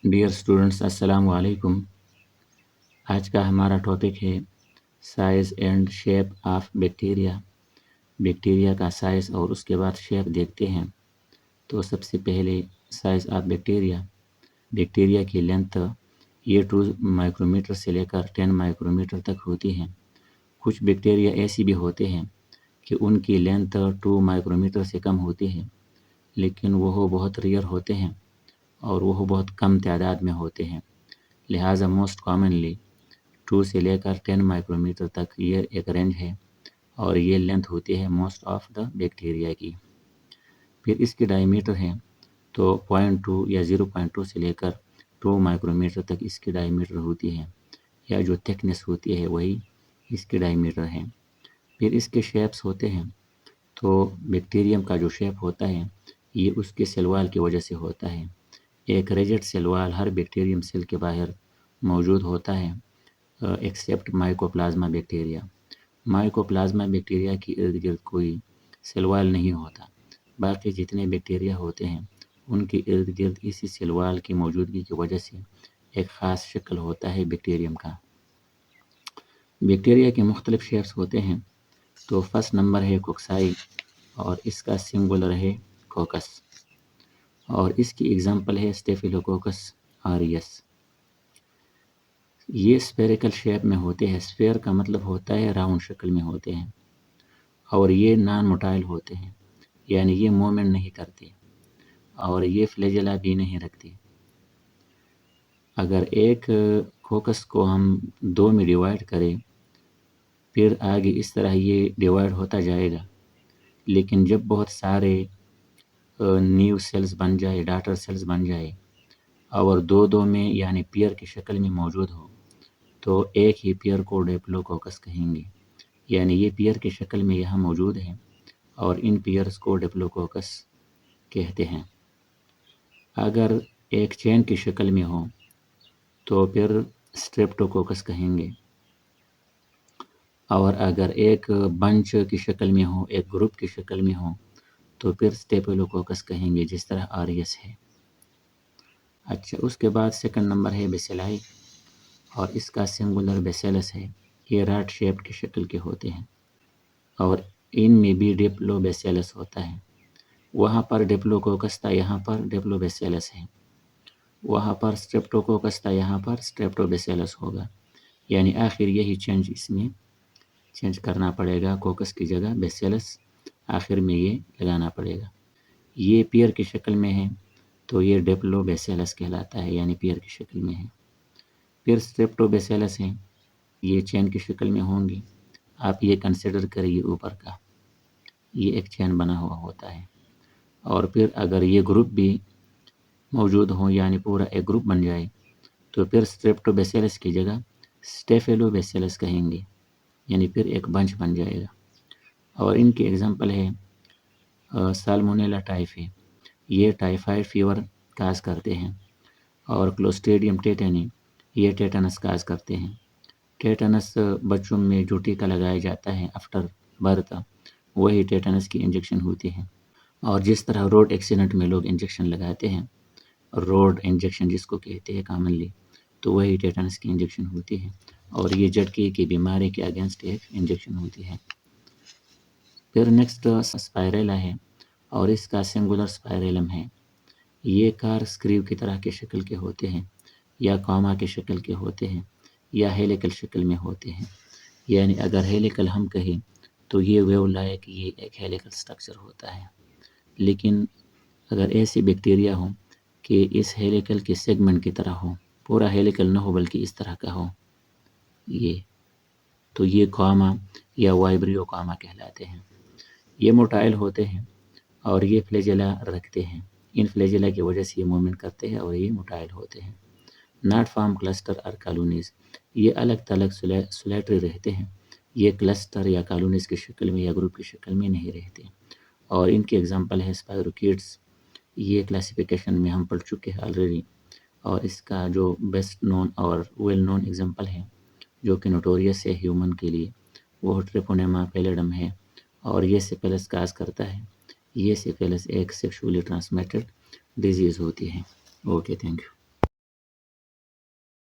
Dear students, السلام علیکم۔ آج کا ہمارا ٹاپک ہے size and shape of bacteria. Bacteria کا سائز اور اس کے بعد شیپ دیکھتے ہیں۔ تو سب سے پہلے سائز آف بیکٹیریا۔ بیکٹیریا کی لینتھ یہ 2 مائکرومیٹر سے لے کر 10 مائکرومیٹر تک ہوتی ہے۔ کچھ بیکٹیریا ایسی بھی ہوتے ہیں کہ ان کی لینتھ 2 مائکرومیٹر سے کم ہوتی ہے، لیکن وہ بہت ریئر ہوتے ہیں اور وہ بہت کم تعداد میں ہوتے ہیں۔ لہٰذا موسٹ کامنلی 2 سے لے کر 10 مائکرومیٹر تک یہ ایک رینج ہے اور یہ لینتھ ہوتی ہے موسٹ آف دا بیکٹیریا کی۔ پھر اس کی ڈائی میٹر ہے تو 0.2 یا 0.2 سے لے کر 2 مائکرومیٹر تک اس کی ڈائی میٹر ہوتی ہے، یا جو تھکنیس ہوتی ہے وہی اس کی ڈائی میٹر ہے۔ پھر اس کے شیپس ہوتے ہیں۔ تو بیکٹیریم کا جو شیپ ہوتا ہے یہ اس کے سیل وال کی وجہ سے ہوتا ہے۔ ایک ریجڈ سیل وال ہر بیکٹیریم سیل کے باہر موجود ہوتا ہے ایکسیپٹ مائکوپلازما بیکٹیریا۔ مائکوپلازما بیکٹیریا کی ارد گرد کوئی سیل وال نہیں ہوتا۔ باقی جتنے بیکٹیریا ہوتے ہیں ان کے ارد گرد اسی سیل وال کی موجودگی کی وجہ سے ایک خاص شکل ہوتا ہے بیکٹیریم کا۔ بیکٹیریا کے مختلف شیپس ہوتے ہیں۔ تو فرسٹ نمبر ہے کوکسائی اور اس کا سنگولر ہے کوکس، اور اس کی اگزامپل ہے اسٹیفیلوکوکس آریس۔ یہ اسپیریکل شیپ میں ہوتے ہیں۔ اسفیئر کا مطلب ہوتا ہے راؤنڈ شکل میں ہوتے ہیں، اور یہ نان موٹائل ہوتے ہیں، یعنی یہ مومنٹ نہیں کرتے اور یہ فلیجلا بھی نہیں رکھتے۔ اگر ایک کوکس کو ہم 2 میں ڈیوائڈ کریں پھر آگے اس طرح یہ ڈیوائڈ ہوتا جائے گا، لیکن جب بہت سارے نیو سیلز بن جائے، ڈاٹر سیلز بن جائے اور 2 میں یعنی پیئر کی شکل میں موجود ہو تو ایک ہی پیئر کو ڈیپلوکوکس کہیں گے، یعنی یہ پیئر کی شکل میں یہاں موجود ہے اور ان پیئرز کو ڈیپلوکوکس کہتے ہیں۔ اگر ایک چین کی شکل میں ہو تو پھر اسٹریپٹوکوکس کہیں گے، اور اگر ایک بنچ کی شکل میں ہو، ایک گروپ کی شکل میں ہو تو پھر اسٹیفیلوکوکس کہیں گے، جس طرح آریس ہے۔ اچھا، اس کے بعد سیکنڈ نمبر ہے بیسیلائی، اور اس کا سنگولر بیسیلس ہے۔ یہ راڈ شیپ کی شکل کے ہوتے ہیں اور ان میں بھی ڈیپلو بیسیلس ہوتا ہے۔ وہاں پر ڈیپلوکوکس تھا، یہاں پر ڈیپلو بیسیلس ہے۔ وہاں پر اسٹریپٹوکوکس تھا، یہاں پر اسٹریپٹو بیسیلس ہوگا، یعنی آخر یہی چینج اس میں چینج کرنا پڑے گا، کوکس کی جگہ بیسیلس آخر میں یہ لگانا پڑے گا۔ یہ پیئر کی شکل میں ہے تو یہ ڈیپلو بیسیلس کہلاتا ہے، یعنی پیئر کی شکل میں ہے۔ پھر اسٹریپٹو بیسیلس ہیں، یہ چین کی شکل میں ہوں گی۔ آپ یہ کنسیڈر کریے اوپر کا، یہ ایک چین بنا ہوا ہوتا ہے، اور پھر اگر یہ گروپ بھی موجود ہوں یعنی پورا ایک گروپ بن جائے تو پھر اسٹریپٹو بیسیلس کی جگہ اسٹیفیلو بیسیلس کہیں گے، یعنی پھر ایک بنچ بن جائے گا۔ اور ان کی ایگزامپل ہے سالمونیلا ٹائفی، یہ ٹائیفائڈ فیور کاز کرتے ہیں، اور کلوسٹریڈیم ٹیٹانی، یہ ٹیٹنس کاز کرتے ہیں۔ ٹیٹنس بچوں میں جو ٹیکا لگایا جاتا ہے آفٹر برتھ، وہی ٹیٹنس کی انجیکشن ہوتی ہے۔ اور جس طرح روڈ ایکسیڈنٹ میں لوگ انجیکشن لگاتے ہیں، روڈ انجیکشن جس کو کہتے ہیں کامنلی، تو وہی ٹیٹنس کی انجیکشن ہوتی ہے، اور یہ جھٹکے کی بیماری کے اگینسٹ ایک انجیکشن ہوتی ہے۔ پھر نیکسٹ اسپائریلا ہے، اور اس کا سنگولر اسپائریلم ہے۔ یہ کار اسکریو کی طرح کے شکل کے ہوتے ہیں، یا کاما کے شکل کے ہوتے ہیں، یا ہیلیکل شکل میں ہوتے ہیں۔ یعنی اگر ہیلیکل ہم کہیں تو یہ ویو لائک یہ ایک ہیلیکل سٹرکچر ہوتا ہے، لیکن اگر ایسی بیکٹیریا ہوں کہ اس ہیلیکل کے سیگمنٹ کی طرح ہو، پورا ہیلیکل نہ ہو بلکہ اس طرح کا ہو، یہ تو یہ کاما یا وائبریو کاما کہلاتے ہیں۔ یہ موٹائل ہوتے ہیں اور یہ فلیجلا رکھتے ہیں، ان فلیجلا کی وجہ سے یہ موومنٹ کرتے ہیں اور یہ موٹائل ہوتے ہیں۔ ناٹ فارم کلسٹر اور کالونیز، یہ الگ تلگ سولیٹری رہتے ہیں، یہ کلسٹر یا کالونیز کی شکل میں یا گروپ کی شکل میں نہیں رہتے۔ اور ان کی ایگزامپل ہے اسپائروکیٹس، یہ کلاسیفیکیشن میں ہم پڑھ چکے ہیں آلریڈی، اور اس کا جو بیسٹ نون اور ویل نون ایگزامپل ہے جو کہ نوٹوریس ہے ہیومن کے لیے، وہ ٹریپونیما پیلیڈم ہے، اور یہ سفلس کاز کرتا ہے۔ یہ سفلس ایک سیکشولی ٹرانسمیٹڈ ڈیزیز ہوتی ہے۔ Okay, thank you.